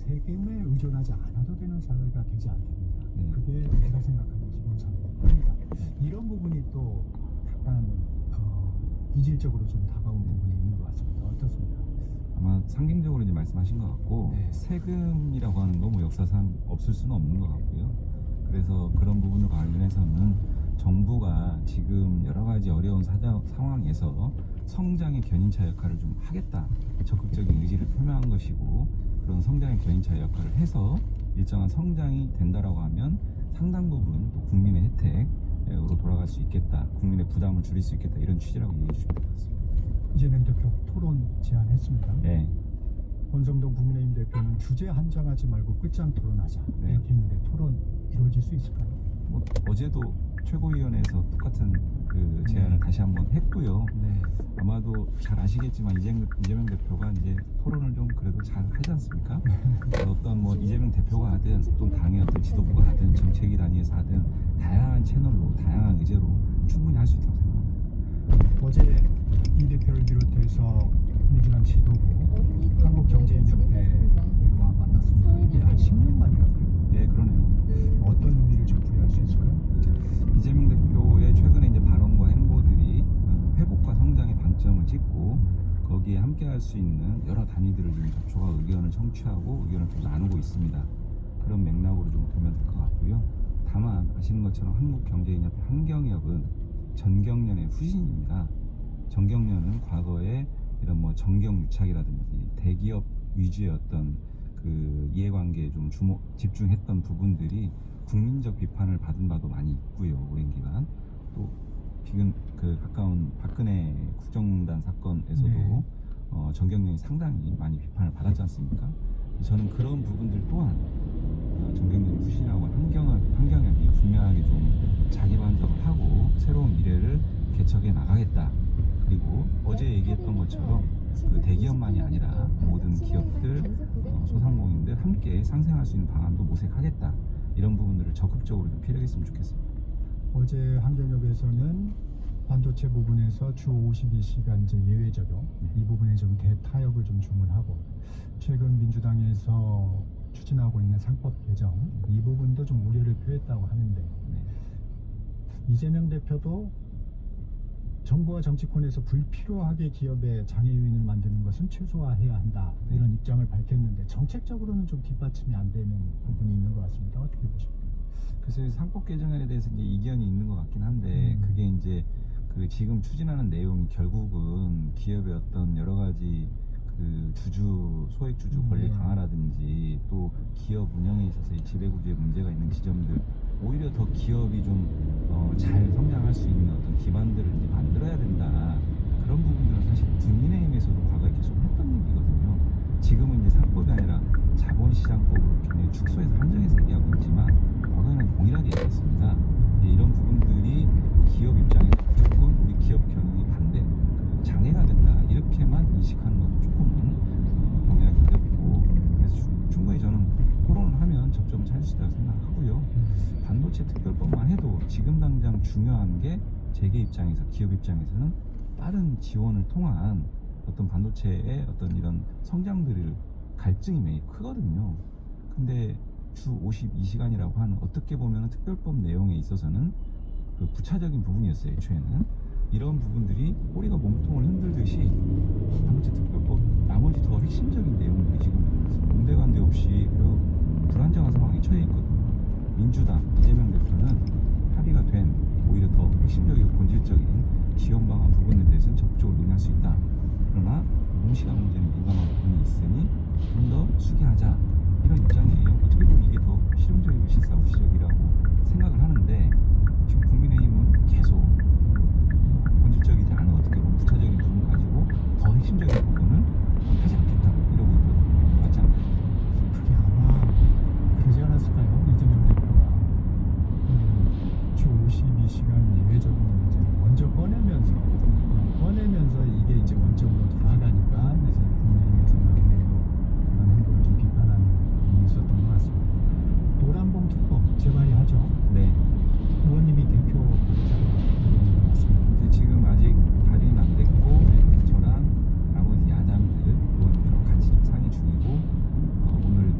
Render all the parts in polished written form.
세금에 의존하지 않아도 되는 사회가 되지 않겠느냐. 네. 그게 제가 생각하는 기본 사회입니다. 이런 부분이 또 약간 이질적으로 좀 다가온 부분이 있는 것 같습니다. 어떻습니까? 아마 상징적으로 이제 말씀하신 것 같고, 네. 세금이라고 하는 거 뭐 역사상 없을 수는 없는 것 같고요. 그래서 그런 부분을 관련해서는 정부가 지금 여러 가지 어려운 상황에서 성장의 견인차 역할을 좀 하겠다, 적극적인 의지를 표명한 것이고, 그런 성장의 견인차 역할을 해서 일정한 성장이 된다라고 하면 상당 부분 또 국민의 혜택으로 돌아갈 수 있겠다, 국민의 부담을 줄일 수 있겠다, 이런 취지라고 이해해 주시면 될 것 같습니다. 이재명 대표 토론 제안했습니다. 네. 권성동 국민의힘 대표는 주제 한정하지 말고 끝장 토론하자 네. 이렇게 했는데 토론 이루어질 수 있을까요? 뭐 어제도 최고위원회에서 똑같은 그 제안을 다시 한번 했고요. 네. 아마도 잘 아시겠지만 이재명 대표가 이제 토론을 좀 그래도 잘 하지 않습니까? 그래서 어떤 뭐 이재명 대표가 하든 또 당의 어떤 지도부가 하든 정책위 단위에서 하든 다양한 채널로 다양한 의제로 충분히 할 수 있다고 생각합니다. 어제 이 대표를 비롯해서 민주당 지도부 한국경제인협회와 만났습니다. 이게 한 10년 만이라고요. 네, 그러네요. 어떤 의미를 좀 부여할 수 있을까요? 이재명 대표의 최근에 이제 발언과 행보들이 회복과 성장의 방점을 찍고 거기에 함께할 수 있는 여러 단위들을 지금 접촉하고 의견을 청취하고 의견을 좀 나누고 있습니다. 그런 맥락으로 좀 보면 될 것 같고요. 다만 아시는 것처럼 한국경제인협회 한경협은 전경련의 후신입니다. 전경련은 과거에 이런 뭐 정경유착이라든지 대기업 위주의 어떤 그 이해관계에 좀 집중했던 부분들이 국민적 비판을 받은 바도 많이 있고요. 오랜 기간 또 지금 그 가까운 박근혜 국정농단 사건에서도 네. 정경련이 상당히 많이 비판을 받았지 않습니까? 저는 그런 부분들 또한 정경련이 후신이라고 한경협이 분명하게 좀 자기 반성을 하고 새로운 미래를 개척해 나가겠다. 그리고 어제 얘기했던 것처럼 그 대기업만이 아니라 모든 기업들, 소상공인들 함께 상생할 수 있는 방안도 모색하겠다. 이런 부분들을 적극적으로 좀 피력했으면 좋겠습니다. 어제 한경협에서는 반도체 부분에서 주 52시간제 예외 적용 이 부분에 좀 대타협을 좀 주문하고 최근 민주당에서 추진하고 있는 상법 개정 이 부분도 좀 우려를 표했다고 하는데 이재명 대표도 정부와 정치권에서 불필요하게 기업의 장애 요인을 만드는 것은 최소화해야 한다 이런 입장을 밝혔는데 정책적으로는 좀 뒷받침이 안 되는 부분이 있는 것 같습니다. 어떻게 보십니까? 그래서 상법 개정안에 대해서 이제 이견이 있는 것 같긴 한데 그게 이제 그 지금 추진하는 내용이 결국은 기업의 어떤 여러 가지 그 소액 주주 권리 강화라든지 또 기업 운영에 있어서의 지배구조에 문제가 있는 지점들 오히려 더 기업이 좀 잘 성장할 수 있는 어떤 기반들을 이제 만들어야 된다. 그런 부분들은 사실 국민의힘에서도 과거에 계속 했던 얘기거든요. 지금은 이제 상법이 아니라 자본시장법으로 굉장히 축소해서 한정해서 얘기하고 있지만 과거에는 동일하게 얘기했습니다. 이런 부분들이 기업 입장에서 무조건 우리 기업 경영에 반대, 장애가 된다 이렇게만 인식하는 것도 조금은 동의하기 어렵고 그래서 충분히 저는 토론을 하면 접점을 찾을 수 있다고 생각하고요. 반도체 특별법만 해도 지금 당장 중요한 게 재계 입장에서 기업 입장에서는 빠른 지원을 통한 어떤 반도체의 어떤 이런 성장들을 갈증이 매우 크거든요. 근데 주 52시간이라고 하는 어떻게 보면 특별법 내용에 있어서는 그 부차적인 부분이었어요. 애초에는 이런 부분들이 꼬리가 몸통을 흔들듯이 반도체 특별법 나머지 더 핵심적인 내용들이 지금 온데간데 없이 그 불안정한 상황에 처해 있거든요. 민주당 이재명 대표는 합의가 된 오히려 더 핵심적이고 본질적인 지원 방안 부분에 대해서는 적극적으로 논의할 수 있다. 그러나 공시간 문제는 민감한 부분이 있으니 좀 더 수기하자 이런 입장이에요. 어떻게 보면 이게 더 실용적이고 실사구시적이라고 생각을 하는데 지금 국민의힘은 계속 본질적이지 않은 어떻게 보면 부차적인 부분 가지고 더 핵심적인 부분은 하지 않겠다 이러고 있거든요. 맞지 않나요? 그게 아마 그러지 않았을까요? 이재명 대표가 주 52시간 예외 적용 문제를 먼저 꺼내면서 이게 이제 원점으로 돌아가니까 이제 국민의힘에서 그런 행보를 좀 비판하는 부분이 있었던 것 같습니다. 노란봉 특법 재발의하죠. 네. 의원님이 대표 자료가 들어온 것 같습니다. 근데 지금 아직 발의는 안 됐고 저랑 나머지 야당들 의원들하고 같이 좀 상의 중이고 오늘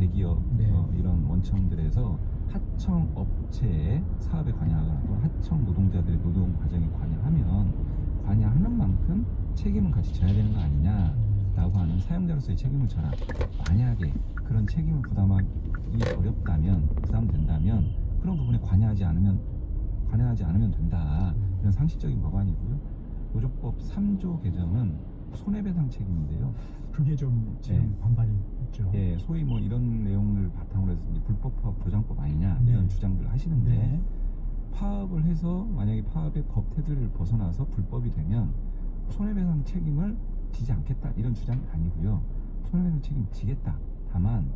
대기업 네. 이런 원청들에서 하청 업체의 사업에 관여하거나 또 하청 노동자들의 노동 과정에 관여하는 만큼 책임은 같이 져야 되는 거 아니냐라고 하는 사용자로서의 책임을 져라. 만약에 그런 책임을 부담하기 어렵다면, 부담된다면 그런 부분에 관여하지 않으면 된다. 이런 상식적인 법안이고요. 노조법 3조 개정은 손해배상 책임인데요. 그게 좀 지금 네. 반발이 있죠. 예, 소위 뭐 이런 내용을 바탕으로 해서 이제 불법 파업 조장법 아니냐 네. 이런 주장들을 하시는데 네. 파업을 해서 만약에 파업의 법 테두리를 벗어나서 불법이 되면 손해배상 책임을 지지 않겠다 이런 주장이 아니고요. 손해배상 책임 지겠다. 다만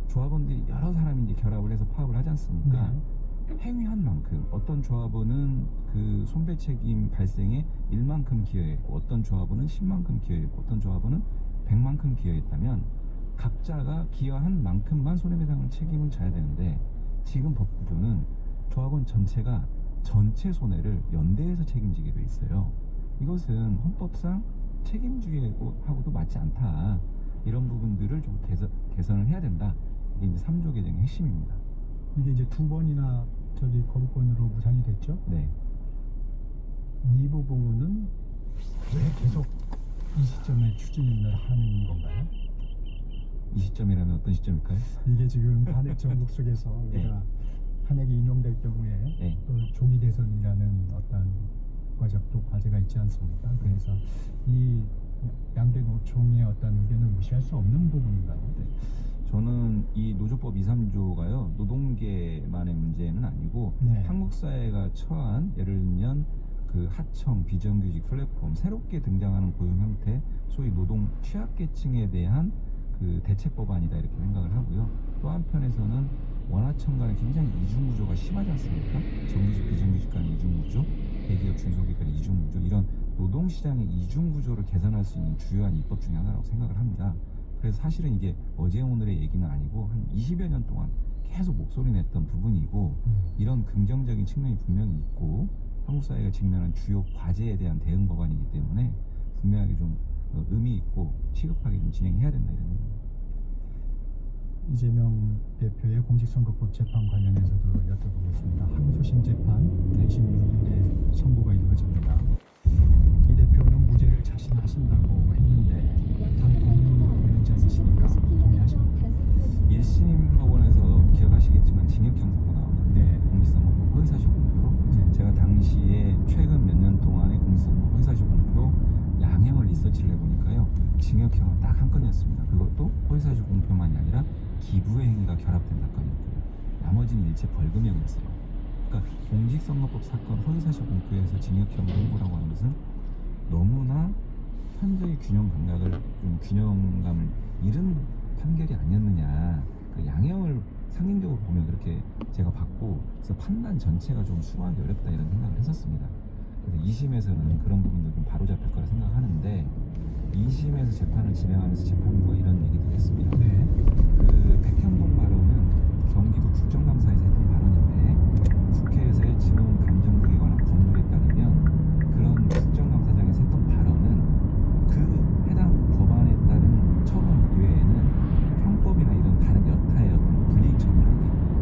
조합원들이 여러 사람이 이제 결합을 해서 파업을 하지 않습니까? 네. 행위한 만큼 어떤 조합원은 그 손배 책임 발생에 1만큼 기여했고 어떤 조합원은 10만큼 기여했고 어떤 조합원은 100만큼 기여했다면 각자가 기여한 만큼만 손해배상을 책임을 져야 되는데 지금 법구조는 조합원 전체가 전체 손해를 연대해서 책임지게 돼 있어요. 이것은 헌법상 책임주의하고도 맞지 않다. 이런 부분들을 좀 개선을 해야 된다. 이게 이제 3조 개정의 핵심입니다. 이게 이제 2번이나 거부권으로 무산이 됐죠. 네. 이 부분은 왜 계속 이 시점에 추진을 하는 건가요? 이 시점이라면 어떤 시점일까요? 이게 지금 탄핵 정국 속에서 네. 우리가 탄핵이 인용될 경우에 네. 또 조기 대선이라는 어떤 또 과제가 있지 않습니까? 그래서 이 양대 노총의 어떤 의견을 무시할 수 없는 부분인가요? 네. 저는 이 노조법 2, 3조가요 노동계만의 문제는 아니고 네. 한국 사회가 처한 예를 들면 그 하청, 비정규직 플랫폼 새롭게 등장하는 고용 형태 소위 노동 취약계층에 대한 그 대책 법안이다 이렇게 생각을 하고요. 또 한편에서는 원하청 간의 굉장히 이중구조가 심하지 않습니까? 정규직, 비정규직 간의 이중구조, 대기업, 중소기업 간의 이중구조 이런 노동시장의 이중구조를 개선할 수 있는 주요한 입법 중에 하나라고 생각을 합니다. 그래서 사실은 이게 어제 오늘의 얘기는 아니고 한 20여 년 동안 계속 목소리 냈던 부분이고 이런 긍정적인 측면이 분명히 있고 한국 사회가 직면한 주요 과제에 대한 대응 법안이기 때문에 분명하게 좀 의미 있고 시급하게 좀 진행해야 된다 이런 얘기입니다. 이재명 대표의 공직선거법 재판 관련해서도 여쭤보겠습니다. 항소심 재판 26일에 선고가 이루어집니다. 이 대표는 무죄를 자신하신다고 했는데 당 동료위원장이시니까 동의하십니까? 1심 법원에서 기억하시겠지만 징역형 선고 나왔거든요. 네. 공직선거법 허위사실 공표로 제가 당시에 최근 몇 년 동안의 공직선거법 허위사실 공표 양형을 리서치를 해보니까요 징역형은 딱 한 건이었습니다. 그것도 허위사실 공표만이 아니라 기부의 행위가 결합된 사건이었고요. 나머지는 일체 벌금형이었어요. 그러니까 공직선거법 사건 허위사실 공표에서 징역형 선고라고 하는 것은 너무나 현저히 균형 감각을 좀 균형감을 잃은 판결이 아니었느냐. 그 양형을 상징적으로 보면 그렇게 제가 봤고 그래서 판단 전체가 좀 수긍하기 어렵다 이런 생각을 했었습니다. 그래서 2심에서는 그런 부분도 좀 바로잡힐 거라 생각하는데 2심에서 재판을 진행하면서 재판부가 이런 얘기도 했습니다. 네. 그 백현동 발언은 경기도 국정감사에서 했던 발언인데 국회에서의 증언 감정 등에 관한 법률에 따르면 그런 국정감사장에서 했던 발언은 그 해당 법안에 따른 처분 이외에는 형법이나 이런 다른 여타의 어떤 불이익 처분을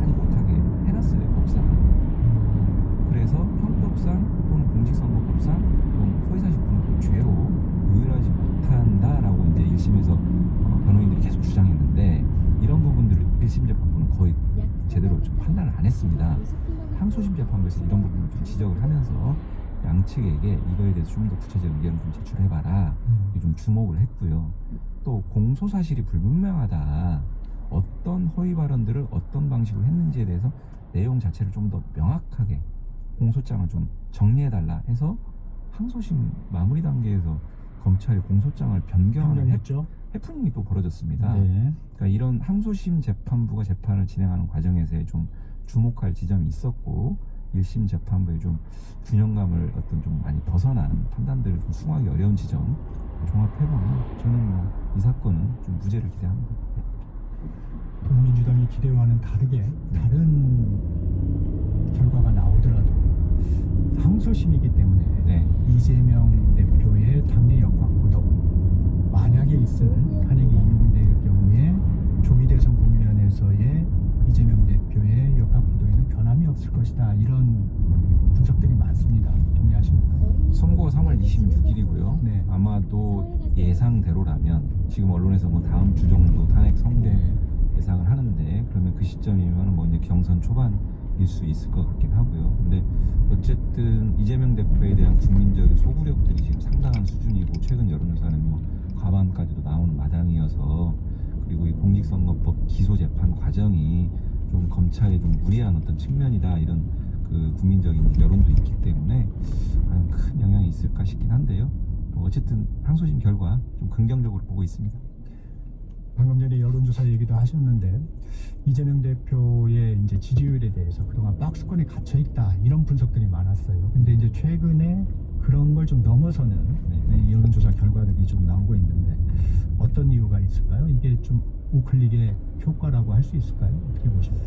하지 못하게 해놨어요 법상. 그래서 형법상 또는 공직선거법상 이런 허위사실 공표 죄로 의율하지 못한다라고 이제 1심에서 변호인들이 계속 주장했는데 이런 부분들을 1심 재판부는 거의 제대로 좀 판단을 안 했습니다. 항소심 재판부에서 이런 부분을 좀 지적을 하면서 양측에게 이거에 대해서 좀 더 구체적인 의견을 좀 제출해봐라 좀 주목을 했고요. 또 공소 사실이 불분명하다. 어떤 허위 발언들을 어떤 방식으로 했는지에 대해서 내용 자체를 좀 더 명확하게 공소장을 좀 정리해달라 해서 항소심 마무리 단계에서 검찰이 공소장을 변경하는 변경했죠. 해프닝이 또 벌어졌습니다. 네. 그러니까 이런 항소심 재판부가 재판을 진행하는 과정에서의 좀 주목할 지점이 있었고 1심 재판부의 좀 균형감을 어떤 좀 많이 벗어난 판단들을 좀 수긍하기 어려운 지점 종합해보면 저는 뭐 이 사건은 좀 무죄를 기대합니다. 민주당이 기대와는 다르게 다른 결과가 나오더라도 항소심이기 때문에 네. 이재명 대표의 당내 역학구도 만약에 있을 탄핵이 인용될 경우에 조기 대선 26일이고요. 네. 아마도 예상대로라면 지금 언론에서 뭐 다음 주 정도 탄핵 선고 네. 예상을 하는데, 그러면 그 시점이면 뭐 이제 경선 초반일 수 있을 것 같긴 하고요. 근데 어쨌든 이재명 대표에 대한 국민적인 소구력들이 지금 상당한 수준이고, 최근 여론조사는 뭐 과반까지도 나오는 마당이어서, 그리고 이 공직선거법 기소 재판 과정이 좀 검찰에 좀 무리한 어떤 측면이다, 이런 그 국민적인 여론도 있기 때문에 과연 큰 영향이 있을까 싶긴 한데요. 뭐 어쨌든 항소심 결과 좀 긍정적으로 보고 있습니다. 방금 전에 여론조사 얘기도 하셨는데 이재명 대표의 이제 지지율에 대해서 그동안 박스권에 갇혀 있다 이런 분석들이 많았어요. 근데 이제 최근에 그런 걸 좀 넘어서는 이 여론조사 결과들이 좀 나오고 있는데 어떤 이유가 있을까요? 이게 좀 우클릭의 효과라고 할 수 있을까요? 어떻게 보십니까?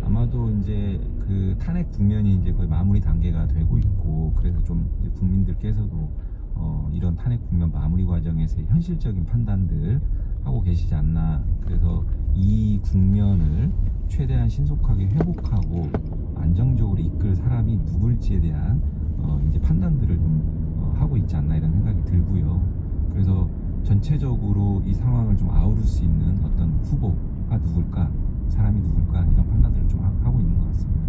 아마도 이제 그 탄핵 국면이 이제 거의 마무리 단계가 되고 있고, 그래서 좀 이제 국민들께서도 이런 탄핵 국면 마무리 과정에서의 현실적인 판단들 하고 계시지 않나. 그래서 이 국면을 최대한 신속하게 회복하고 안정적으로 이끌 사람이 누굴지에 대한 이제 판단들을 좀 하고 있지 않나, 이런 생각이 들고요. 그래서 전체적으로 이 상황을 좀 아우를 수 있는 어떤 후보가 누굴까, 사람이 누굴까, 이런 판단들을 좀 하고 있는 것 같습니다.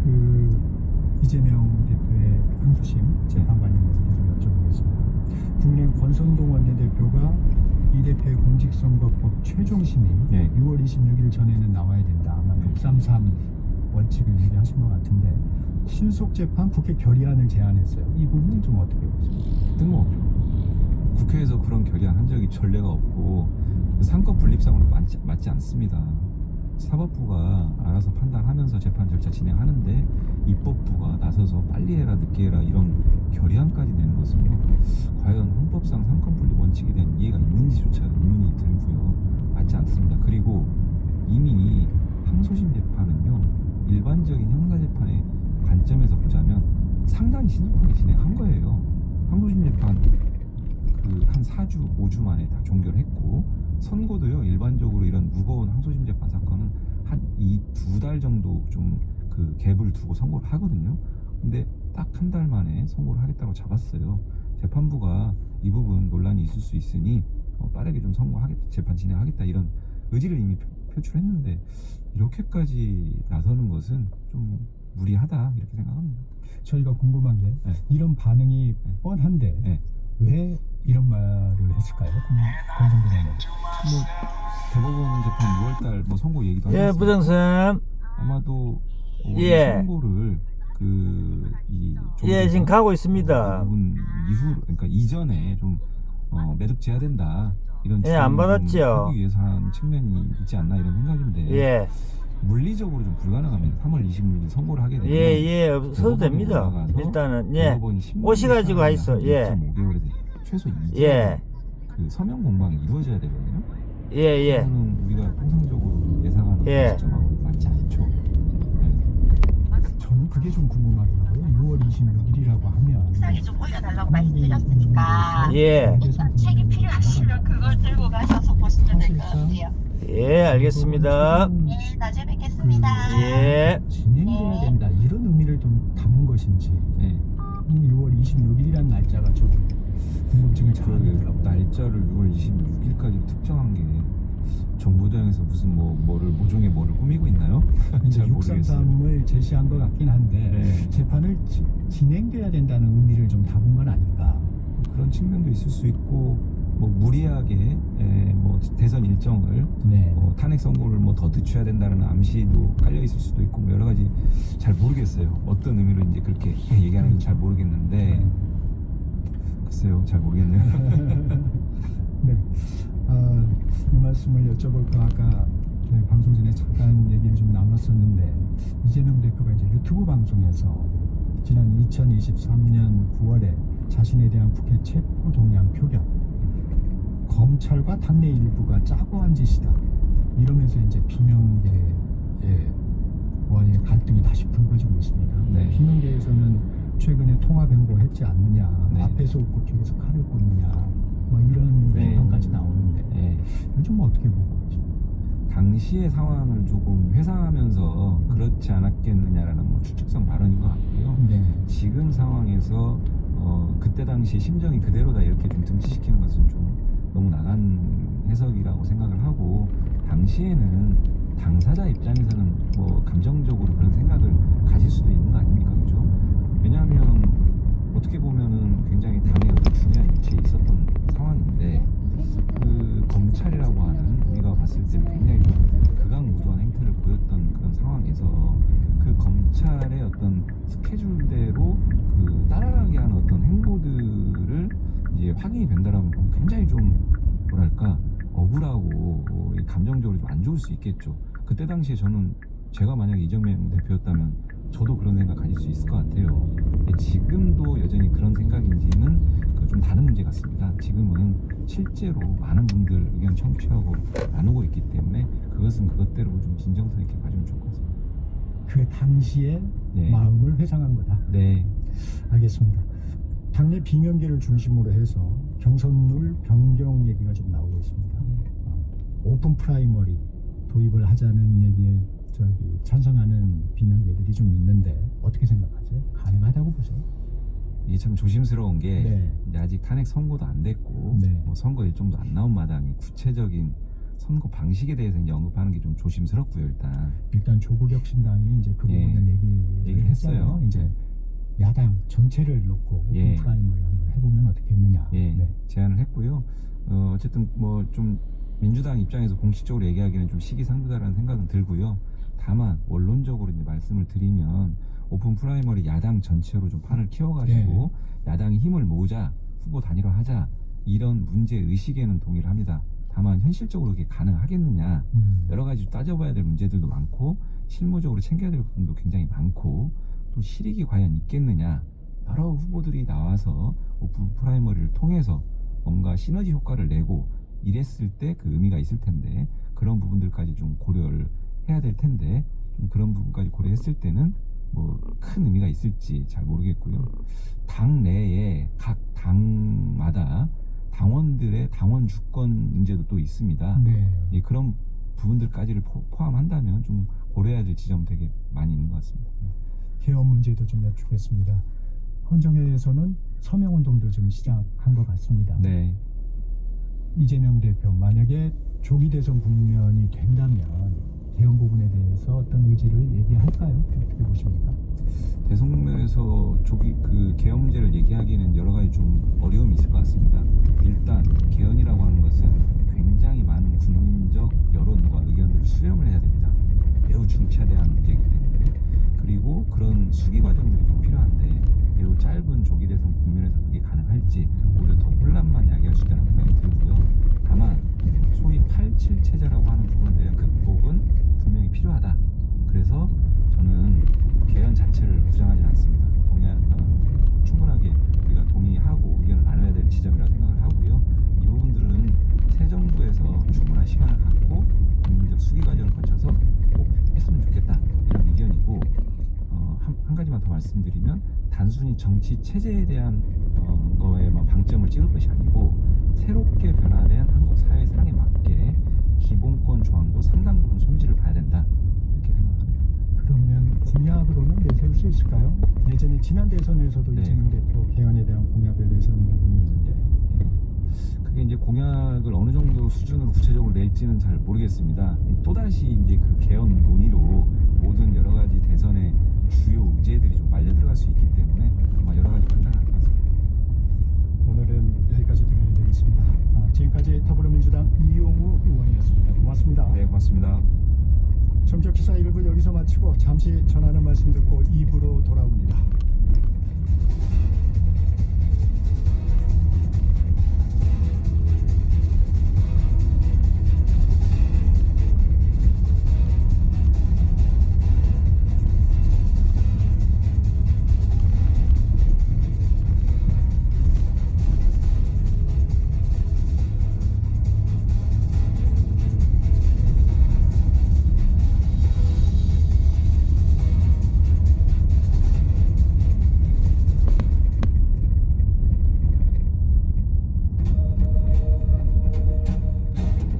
그 이재명 대표의 항소심 재판 관련해서 계속 여쭤보겠습니다. 국민의힘 권선동 원내대표가 이 대표의 공직선거법 최종심이 네. 6월 26일 전에는 나와야 된다. 아마 633 원칙을 얘기하신 것 같은데 신속 재판 국회 결의안을 제안했어요. 이 부분은 좀 어떻게 보십니까? 뜬금없죠. 국회에서 그런 결의안 한 적이 전례가 없고, 상권 분립상으로 맞지 않습니다. 사법부가 알아서 판단하면서 재판 절차 진행하는데, 입법부가 나서서 빨리 해라 늦게 해라 이런 결의안까지 내는 것은요, 과연 헌법상 상권 분립 원칙에 대한 이해가 있는지조차 의문이 들고요. 맞지 않습니다. 그리고 이미 항소심 재판은요, 일반적인 형사재판의 관점에서 보자면 상당히 신속하게 진행한 거예요. 항소심 재판 한 4주, 5주 만에 다 종결했고, 선고도요, 일반적으로 이런 무거운 항소심 재판 사건은 한 2달 정도 좀 그 갭을 두고 선고를 하거든요. 근데 딱 한 달 만에 선고를 하겠다고 잡았어요. 재판부가 이 부분 논란이 있을 수 있으니 빠르게 좀 선고하겠다, 재판 진행하겠다, 이런 의지를 이미 표출했는데 이렇게까지 나서는 것은 좀 무리하다, 이렇게 생각합니다. 저희가 궁금한 게 네. 이런 반응이 뻔한데 네. 왜 이런 말을 했을까요? 권선동 원내대표. 뭐 대법원 재판 6월달 뭐 선고 얘기도 예, 하셨어요. 부장선. 아마도 예. 선고를 이 예, 지금 가고 있습니다. 부분 이후, 그러니까 이전에 좀 매듭지어야 된다, 이런 예, 안 주장을 좀 받았죠. 하기 위해서 한 측면이 있지 않나, 이런 생각인데 예, 물리적으로 좀 불가능합니다. 3월 26일 선고를 하게 되면 예, 없어도 대법원에 됩니다. 올라가서 일단은, 예. 대법원이 신문 오셔가지고 사항이 하있어, 한 예. 2.5개월에서 최소 2개월 예. 그 서면 공방이 이루어져야 되거든요. 예. 그거는 우리가 통상적으로 예상하는 예. 시점하고 맞지 않죠. 저는 그게 좀 공감하긴 하고요. 6월 26일이라고 하면 시장에 좀 올려달라고 말씀드렸으니까 예. 일단 책이 필요하시면 그걸 들고 가셔서 보시면 될 것 같아요. 예, 알겠습니다. 네, 나중에 뵙겠습니다. 예. 진행돼야 된다 이런 의미를 좀 담은 것인지 네. 6월 26일이라는 날짜가 좀 궁금증을 그 자아내더라고요. 날짜를 6월 26일까지 특정한 게 정부당에서 무슨 뭐를 모종의 뭐를 꾸미고 있나요? 이제 잘 모르겠어요. 633을 제시한 것 같긴 한데 네. 재판을 진행돼야 된다는 의미를 좀 담은 건 아닌가. 그런 측면도 있을 수 있고, 뭐 무리하게 뭐 대선 일정을 네. 탄핵 선고를 뭐 더 늦춰야 된다는 암시도 깔려 있을 수도 있고, 뭐 여러 가지 잘 모르겠어요. 어떤 의미로 이제 그렇게 얘기하는지 잘 모르겠는데, 글쎄요, 잘 모르겠네요. 네. 이 말씀을 여쭤볼까 아까 방송 전에 잠깐 얘기를 좀 나눴었는데 이재명 대표가 이제 유튜브 방송에서 지난 2023년 9월에 자신에 대한 국회 체포 동의안 표결 검찰과 당내 일부가 짜고 한 짓이다 이러면서 이제 비명계와의 갈등이 다시 불거지고 있습니다. 네. 비명계에서는 최근에 통합 행보했지 않느냐, 네. 앞에서 웃고 뒤에서 칼을 꽂느냐, 뭐 이런 네. 비판까지 나오는데 네. 요즘 어떻게 보고 계십니까? 당시의 상황을 조금 회상하면서 그렇지 않았겠느냐라는 뭐 추측성 발언인 것 같고요. 네. 지금 상황에서 그때 당시 심정이 그대로다 이렇게 좀 등치시키는 것은 좀 너무 나간 해석이라고 생각을 하고, 당시에는 당사자 입장에서는 뭐 감정적으로 그런 생각을 가질 수도 있는 거 아닙니까? 그죠? 왜냐하면 어떻게 보면은 굉장히 당의 어떤 중요한 위치에 있었던 상황인데, 그 검찰이라고 하는 우리가 봤을 때는 굉장히 좀 극악무도한 행태를 보였던 그런 상황에서 그 검찰의 어떤 스케줄대로 그 따라가게 하는 어떤 행보들을 이제 확인이 된다라면 굉장히 좀 뭐랄까 억울하고 감정적으로 좀 안 좋을 수 있겠죠. 그때 당시에 저는 제가 만약에 이정명 대표였다면 저도 그런 생각 가질 수 있을 것 같아요. 근데 지금도 여전히 그런 생각인지는 좀 다른 문제 같습니다. 지금은 실제로 많은 분들 의견 청취하고 나누고 있기 때문에 그것은 그것대로 좀 진정성 있게 봐주면 좋을 것 같습니다. 그 당시의 네. 마음을 회상한 거다. 네. 알겠습니다. 당내 비명계를 중심으로 해서 경선룰 변경 얘기가 좀 나오고 있습니다. 오픈 프라이머리 도입을 하자는 얘기에 찬성하는 비명계들이 좀 있는데 어떻게 생각하세요? 가능하다고 보세요? 이게 참 조심스러운 게 네. 이제 아직 탄핵 선고도 안 됐고 네. 뭐 선거 일정도 안 나온 마당에 구체적인 선거 방식에 대해서 이제 언급하는 게 좀 조심스럽고요. 일단 조국혁 신당이 이제 그 예. 부분을 얘기했어요. 얘기했어요. 이제 야당 전체를 놓고 오픈 예. 프라이머리 한번 해보면 어떻겠느냐. 예, 네. 제안을 했고요. 어쨌든 뭐 좀 민주당 입장에서 공식적으로 얘기하기는 좀 시기상조다라는 생각은 들고요. 다만 원론적으로 이제 말씀을 드리면 오픈 프라이머리 야당 전체로 좀 판을 키워가지고 야당이 힘을 모으자, 후보 단일화하자, 이런 문제 의식에는 동의를 합니다. 다만 현실적으로 그게 가능하겠느냐, 여러 가지 따져봐야 될 문제들도 많고 실무적으로 챙겨야 될 부분도 굉장히 많고 또 실익이 과연 있겠느냐, 여러 후보들이 나와서 오픈 프라이머리를 통해서 뭔가 시너지 효과를 내고 이랬을 때 그 의미가 있을 텐데, 그런 부분들까지 좀 고려를 해야 될 텐데, 좀 그런 부분까지 고려했을 때는 뭐 큰 의미가 있을지 잘 모르겠고요. 당 내에 각 당마다 당원들의 당원 주권 문제도 또 있습니다. 네. 예, 그런 부분들까지를 포함한다면 좀 고려해야 될 지점 되게 많이 있는 것 같습니다. 개헌 문제도 좀 여쭙겠습니다. 헌정회에서는 서명운동도 좀 시작한 것 같습니다. 네. 이재명 대표 만약에 조기 대선 국면이 된다면 개헌 부분에 대해서 어떤 의지를 얘기할까요? 어떻게 보십니까? 대선 국면에서 조기 그 개헌 문제를 얘기하기에는 여러 가지 좀 어려움이 있을 것 같습니다. 일단 개헌이라고 하는 것은 굉장히 많은 국민적 여론과 의견들을 수렴을 해야 됩니다. 매우 중차대한 문제이기 때문에. 그리고 그런 수기 과정들이 좀 필요한데 매우 짧은 조기 대선 국면에서 그게 가능할지 오히려 더 혼란만 야기할 수 있다는 생각이 들고요. 다만 소위 87 체제라고 하는 부분에 대한 극복은 분명히 필요하다. 그래서 저는 개헌 자체를 부정하지 않습니다. 충분하게 우리가 동의하고 의견을 나눠야 될 지점이라고 생각을 하고요. 이 부분들은 새 정부에서 충분한 시간을 갖고 국민적 수기 과정을 거쳐서 꼭 했으면 좋겠다, 이런 의견이고, 한 가지만 더 말씀드리면 단순히 정치 체제에 대한 거에만 방점을 찍을 것이 아니고 새롭게 변화된 한국 사회 상에 맞게 기본권 조항도 상당 부분 손질을 봐야 된다, 이렇게 생각합니다. 그러면 공약으로는 내세울 수 있을까요? 예전에 지난 대선에서도 네. 이재명 대표 개헌에 대한 공약을 내세운 부분이 있는데 그게 이제 공약을 어느 정도 수준으로 구체적으로 낼지는 잘 모르겠습니다. 또다시 이제 그 개헌 논의로 모든 여러 가지 대선의 주요 의제들이 좀 말려 들어갈 수 있기 때문에 아마 여러 가지 판단할 것 같습니다. 오늘은 여기까지 드려야 되겠습니다. 지금까지 더불어민주당 이용우 의원이었습니다. 고맙습니다. 네, 고맙습니다. 점적기사 1부 여기서 마치고 잠시 전하는 말씀 듣고 2부로 돌아옵니다.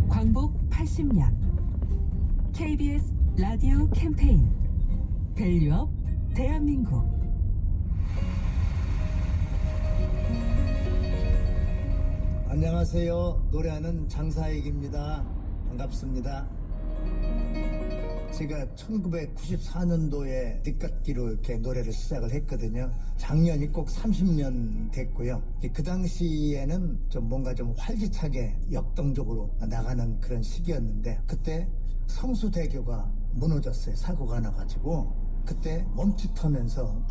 광복 80년 KBS 라디오 캠페인 밸류업 대한민국. 안녕하세요. 노래하는 장사익입니다. 반갑습니다. 제가 1994년도에 늦깎이로 이렇게 노래를 시작을 했거든요. 작년이 꼭 30년 됐고요. 그 당시에는 좀 뭔가 좀 활기차게 역동적으로 나가는 그런 시기였는데 그때 성수대교가 무너졌어요. 사고가 나가지고 그때 멈칫하면서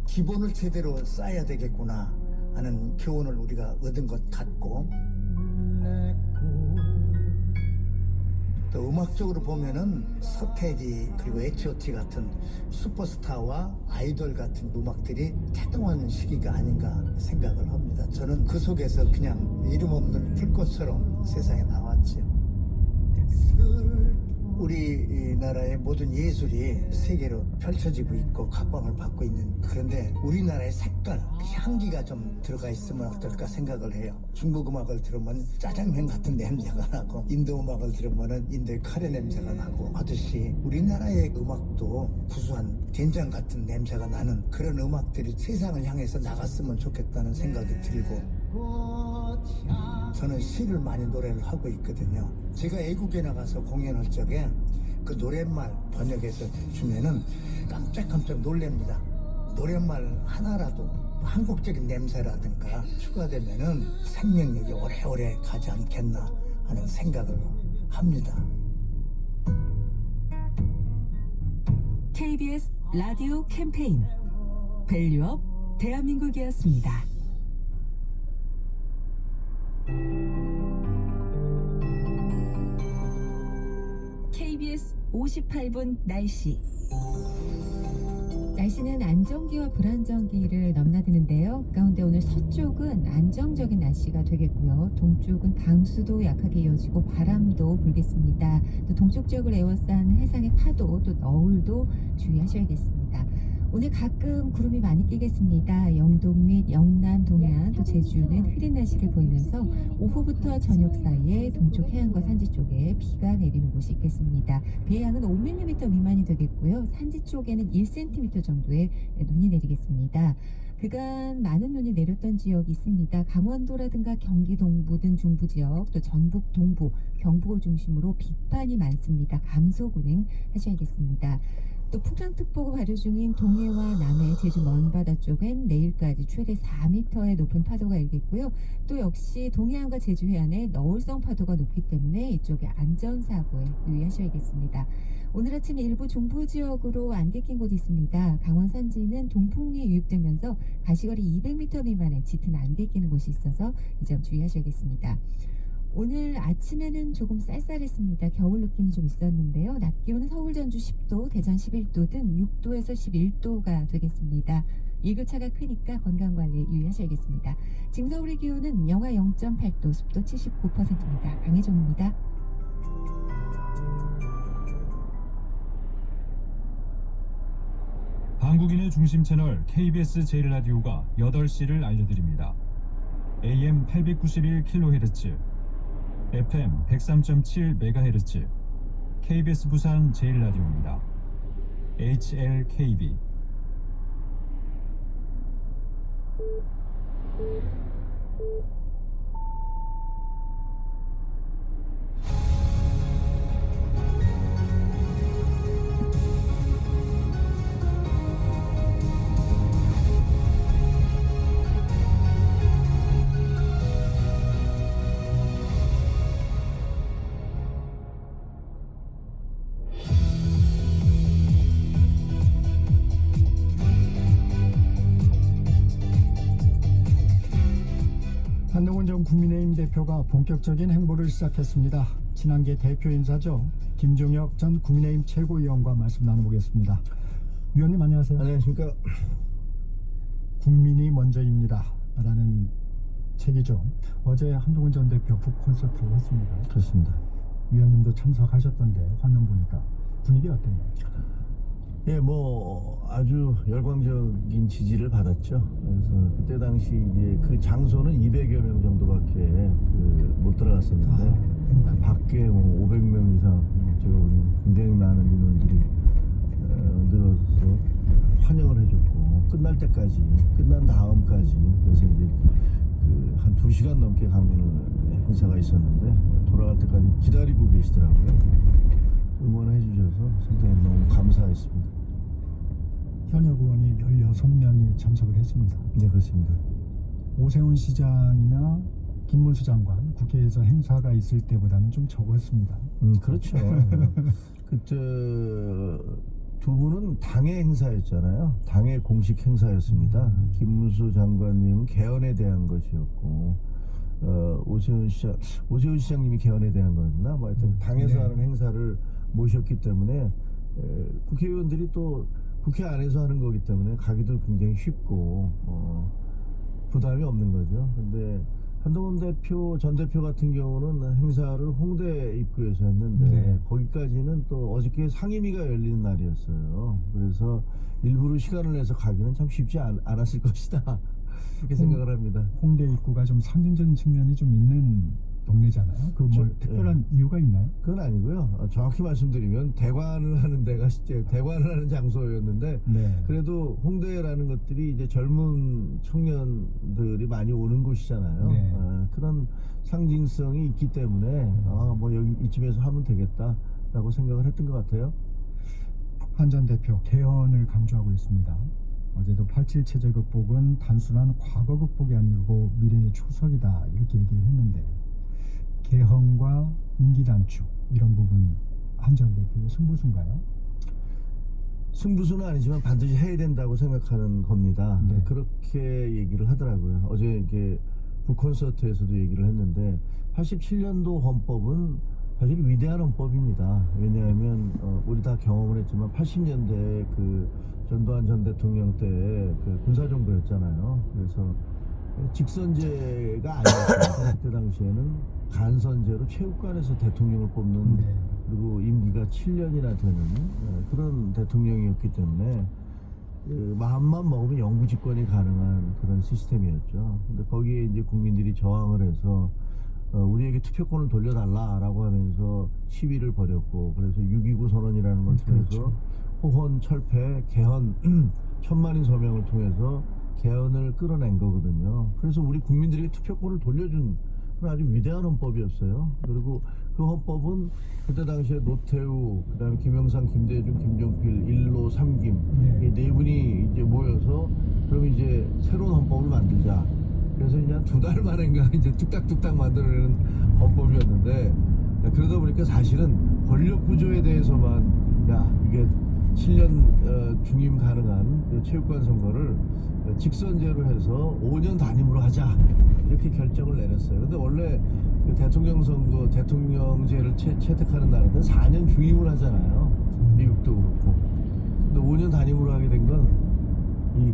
기본을 제대로 쌓아야 되겠구나 하는 교훈을 우리가 얻은 것 같고 또 음악적으로 보면은 서태지 그리고 H.O.T 같은 슈퍼스타와 아이돌 같은 음악들이 태동한 시기가 아닌가 생각을 합니다. 저는 그 속에서 그냥 이름 없는 불꽃처럼 세상에 나왔죠. 우리나라의 모든 예술이 세계로 펼쳐지고 있고 각광을 받고 있는 그런데 우리나라의 색깔, 향기가 좀 들어가 있으면 어떨까 생각을 해요. 중국 음악을 들으면 짜장면 같은 냄새가 나고 인도 음악을 들으면 인도의 카레 냄새가 나고 하듯이 우리나라의 음악도 구수한 된장 같은 냄새가 나는 그런 음악들이 세상을 향해서 나갔으면 좋겠다는 생각이 들고 저는 시를 많이 노래를 하고 있거든요. 제가 외국에 나가서 공연할 적에 그 노랫말 번역해서 주면은 깜짝깜짝 놀랍니다. 노랫말 하나라도 한국적인 냄새라든가 추가되면은 생명력이 오래오래 가지 않겠나 하는 생각을 합니다. KBS 라디오 캠페인 밸류업 대한민국이었습니다. KBS 58분 날씨. 날씨는 안정기와 불안정기를 넘나드는데요. 가운데 오늘 서쪽은 안정적인 날씨가 되겠고요. 동쪽은 강수도 약하게 이어지고 바람도 불겠습니다. 또 동쪽 지역을 에워싼 해상의 파도 또 너울도 주의하셔야겠습니다. 오늘 가끔 구름이 많이 끼겠습니다. 영동 및 영남, 동해안, 또 제주는 흐린 날씨를 보이면서 오후부터 저녁 사이에 동쪽 해안과 산지 쪽에 비가 내리는 곳이 있겠습니다. 비의 양은 5mm 미만이 되겠고요. 산지 쪽에는 1cm 정도의 눈이 내리겠습니다. 그간 많은 눈이 내렸던 지역이 있습니다. 강원도라든가 경기 동부 등 중부 지역, 또 전북 동부, 경북을 중심으로 빗반이 많습니다. 감소운행 하셔야겠습니다. 또 풍랑특보가 발효 중인 동해와 남해, 제주 먼바다 쪽엔 내일까지 최대 4m의 높은 파도가 일겠고요. 또 역시 동해안과 제주 해안에 너울성 파도가 높기 때문에 이쪽에 안전사고에 유의하셔야겠습니다. 오늘 아침 일부 중부 지역으로 안개 낀 곳이 있습니다. 강원 산지는 동풍이 유입되면서 가시거리 200m 미만의 짙은 안개 끼는 곳이 있어서 이 점 주의하셔야겠습니다. 오늘 아침에는 조금 쌀쌀했습니다. 겨울 느낌이 좀 있었는데요. 낮 기온은 서울 전주 10도, 대전 11도 등 6도에서 11도가 되겠습니다. 일교차가 크니까 건강관리에 유의하셔야겠습니다. 지금 서울의 기온은 영하 0.8도, 습도 79%입니다. 강혜종입니다. 한국인의 중심 채널 KBS 제1라디오가 8시를 알려드립니다. AM 891kHz, FM 103.7MHz, KBS 부산 제1라디오입니다. HLKB. 한동훈 전 국민의힘 대표가 본격적인 행보를 시작했습니다. 친한계 대표 인사죠. 김종혁 전 국민의힘 최고위원과 말씀 나눠보겠습니다. 위원님 안녕하세요. 안녕하십니까. 국민이 먼저입니다 라는 책이죠. 어제 한동훈 전 대표 북 콘서트를 했습니다. 그렇습니다. 위원님도 참석하셨던데 화면 보니까 분위기 어땠나요? 예, 아주 열광적인 지지를 받았죠. 그래서 그때 당시 이제 그 장소는 200여 명 정도밖에 못 들어갔었는데 그 밖에 500명 이상 제가 보기엔 굉장히 많은 인원들이 늘어서 환영을 해줬고 끝날 때까지, 끝난 다음까지 그래서 이제 한 2시간 넘게 강연을 행사가 있었는데 돌아갈 때까지 기다리고 계시더라고요. 응원해 주셔서 상당히 너무 감사했습니다. 현역 의원이 16명이 참석을 했습니다. 네, 그렇습니다. 오세훈 시장이나 김문수 장관 국회에서 행사가 있을 때보다는 좀 적었습니다. 그렇죠. 그때 두 분은 당의 행사였잖아요. 당의 공식 행사였습니다. 김문수 장관님은 개헌에 대한 것이었고, 오세훈 시장님이 개헌에 대한 거였나? 뭐 하여튼 당에서 네. 하는 행사를 모셨기 때문에 국회의원들이 또 국회 안에서 하는 거기 때문에 가기도 굉장히 쉽고 부담이 없는 거죠. 근데 한동훈 전 대표 같은 경우는 행사를 홍대 입구에서 했는데 네. 거기까지는 또 어저께 상임위가 열리는 날이었어요. 그래서 일부러 시간을 내서 가기는 참 쉽지 않았을 것이다. 그렇게 생각을 합니다. 홍대 입구가 좀 상징적인 측면이 좀 있는 동네잖아요. 그 뭐 특별한 이유가 있나요? 그건 아니고요. 정확히 말씀드리면 대관을 하는 데가 대관을 하는 장소였는데 네. 그래도 홍대라는 것들이 이제 젊은 청년들이 많이 오는 곳이잖아요. 네. 그런 상징성이 있기 때문에 뭐 여기 이쯤에서 하면 되겠다라고 생각을 했던 것 같아요. 한 전 대표 개헌을 강조하고 있습니다. 어제도 8.7 체제 극복은 단순한 과거 극복이 아니고 미래의 초석이다 이렇게 얘기를 했는데 개헌과 임기 단축 이런 부분 한 전 대표의 승부수인가요? 승부수는 아니지만 반드시 해야 된다고 생각하는 겁니다. 네. 그렇게 얘기를 하더라고요. 어제 이렇게 북콘서트에서도 얘기를 했는데 87년도 헌법은 사실 위대한 헌법입니다. 왜냐하면 우리 다 경험을 했지만 80년대 그 전두환 전 대통령 때 그 군사정부였잖아요. 그래서 직선제가 아니었습니다. 그때 당시에는 간선제로 체육관에서 대통령을 뽑는 네. 그리고 임기가 7년이나 되는 그런 대통령이었기 때문에 마음만 먹으면 영구 집권이 가능한 그런 시스템이었죠. 근데 거기에 이제 국민들이 저항을 해서 우리에게 투표권을 돌려달라라고 하면서 시위를 벌였고 그래서 6.29 선언이라는 걸 통해서 그렇죠. 호헌, 철폐, 개헌 1000만인 서명을 통해서 개헌을 끌어낸 거거든요. 그래서 우리 국민들에게 투표권을 돌려준 그런 아주 위대한 헌법이었어요. 그리고 그 헌법은 그때 당시에 노태우, 그다음에 김영삼, 김대중, 김종필, 1로 3김 네. 이 네 분이 이제 모여서 그럼 이제 새로운 헌법을 만들자. 그래서 그냥 2달 만인가 이제 뚝딱뚝딱 만들어내는 헌법이었는데 그러다 보니까 사실은 권력 구조에 대해서만 이게 7년 중임 가능한 그 체육관 선거를 직선제로 해서 5년 단임으로 하자 이렇게 결정을 내렸어요. 근데 원래 그 대통령 선거 대통령제를 채택하는 나라는 4년 중임을 하잖아요. 미국도 그렇고. 근데 5년 단임으로 하게 된 건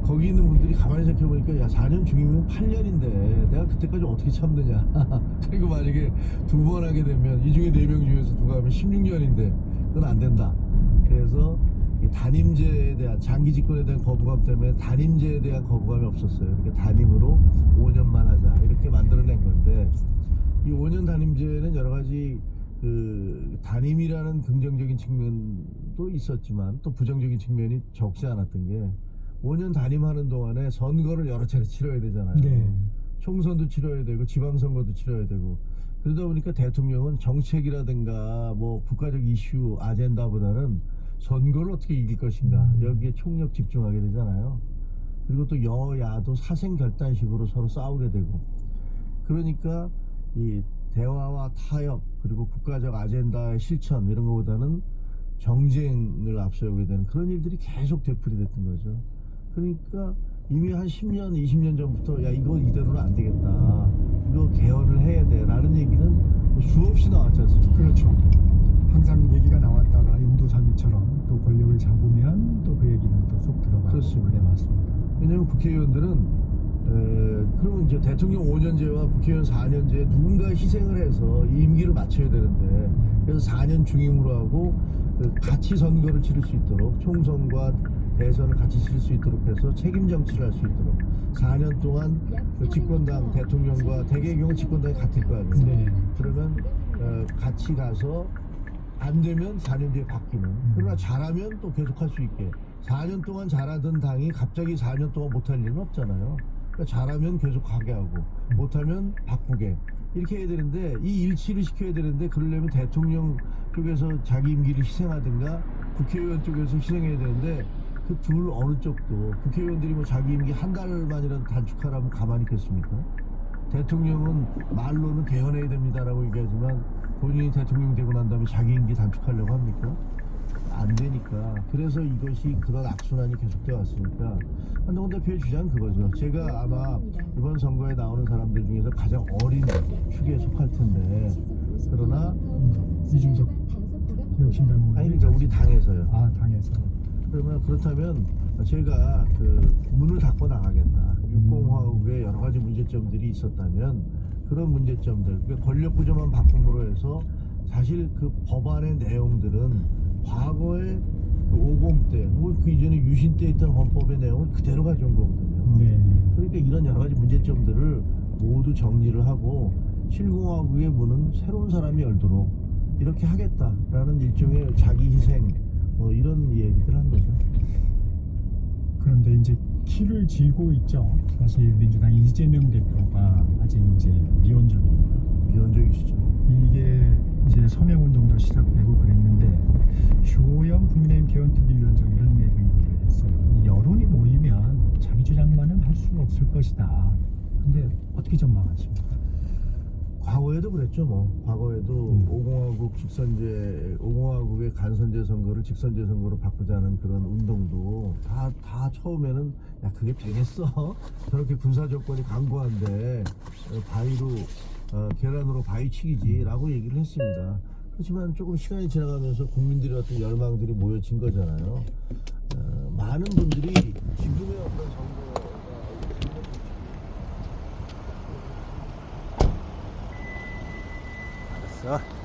거기 있는 분들이 가만히 생각해보니까 4년 중이면 8년인데 내가 그때까지 어떻게 참느냐. 그리고 만약에 2번 하게 되면 이 중에 4명 중에서 누가 하면 16년인데 그건 안 된다. 그래서 이 단임제에 대한 장기 집권에 대한 거부감 때문에 단임제에 대한 거부감이 없었어요. 그러니까 단임으로 5년만 하자 이렇게 만들어낸 건데 이 5년 단임제는 여러 가지 그 단임이라는 긍정적인 측면도 있었지만 또 부정적인 측면이 적지 않았던 게 5년 단임하는 동안에 선거를 여러 차례 치러야 되잖아요. 네. 총선도 치러야 되고 지방선거도 치러야 되고 그러다 보니까 대통령은 정책이라든가 뭐 국가적 이슈 아젠다보다는 선거를 어떻게 이길 것인가 여기에 총력 집중하게 되잖아요. 그리고 또 여야도 사생결단식으로 서로 싸우게 되고 그러니까 이 대화와 타협 그리고 국가적 아젠다의 실천 이런 것보다는 정쟁을 앞세우게 되는 그런 일들이 계속 되풀이됐던 거죠. 그러니까 이미 한 10년, 20년 전부터 이거 이대로는 안 되겠다. 이거 개헌을 해야 돼. 라는 얘기는 수없이 나왔지 않습니까? 그렇죠. 항상 얘기가 나왔다가 용두사미처럼 또 권력을 잡으면 또 그 얘기는 또 쏙 들어가고 그렇습니다. 그래 맞습니다. 왜냐면 국회의원들은 그러면 이제 대통령 5년제와 국회의원 4년제에 누군가 희생을 해서 이 임기를 맞춰야 되는데 그래서 4년 중임으로 하고 같이 선거를 치를 수 있도록 총선과 대선을 같이 치를 수 있도록 해서 책임 정치를 할 수 있도록 4년 동안 그 집권당 대통령과 대개의 경우 집권당이 같을 거 아니에요. 네. 그러면 같이 가서 안 되면 4년 뒤에 바뀌는 그러나 잘하면 또 계속할 수 있게 4년 동안 잘하던 당이 갑자기 4년 동안 못할 일은 없잖아요. 그러니까 잘하면 계속 가게 하고 못하면 바꾸게 이렇게 해야 되는데 이 일치를 시켜야 되는데 그러려면 대통령 쪽에서 자기 임기를 희생하든가 국회의원 쪽에서 희생해야 되는데 그 둘 어느 쪽도 국회의원들이 뭐 자기 임기 한 달만이라도 단축하라면 가만히 있겠습니까? 대통령은 말로는 개헌해야 됩니다라고 얘기하지만 본인이 대통령 되고 난 다음에 자기 임기 단축하려고 합니까? 안 되니까. 그래서 이것이 그런 악순환이 계속되어 왔으니까 한동훈 대표의 주장은 그거죠. 제가 아마 이번 선거에 나오는 사람들 중에서 가장 어린 축에 속할 텐데 그러나 이준석 혁신당 아니 그러니까 우리 당에서요. 아, 당에서. 그러면 그렇다면 제가 그 문을 닫고 나가겠다. 육공화국에 여러 가지 문제점들이 있었다면 그런 문제점들, 그러니까 권력 구조만 바꿈으로 해서 사실 그 법안의 내용들은 과거에 그 50대 혹은 그 이전에 유신 때 있던 헌법의 내용을 그대로 가져온 거거든요. 네. 그러니까 이런 여러 가지 문제점들을 모두 정리를 하고 실공화국의 문은 새로운 사람이 열도록 이렇게 하겠다라는 일종의 자기 희생 뭐 이런 얘기들 한 거죠. 그런데 이제 키를 쥐고 있죠. 사실 민주당 이재명 대표가 아직 이제 미온적입니다. 미온적이시죠. 이게 이제 서명운동도 시작되고 그랬는데 주호영 국민의힘 개헌특위위원장 이런 얘기를 했어요. 이 여론이 모이면 자기 주장만은 할 수 없을 것이다. 근데 어떻게 전망하십니까? 과거에도 그랬죠. 뭐 과거에도 5공화국의 간선제 선거를 직선제 선거로 바꾸자는 그런 운동도 다 처음에는 야 그게 되겠어? 저렇게 군사 조건이 강고한데 바위로 계란으로 바위치기지라고 얘기를 했습니다. 그렇지만 조금 시간이 지나가면서 국민들의 어떤 열망들이 모여진 거잖아요. 많은 분들이 지금의 어떤 선거가 알았어.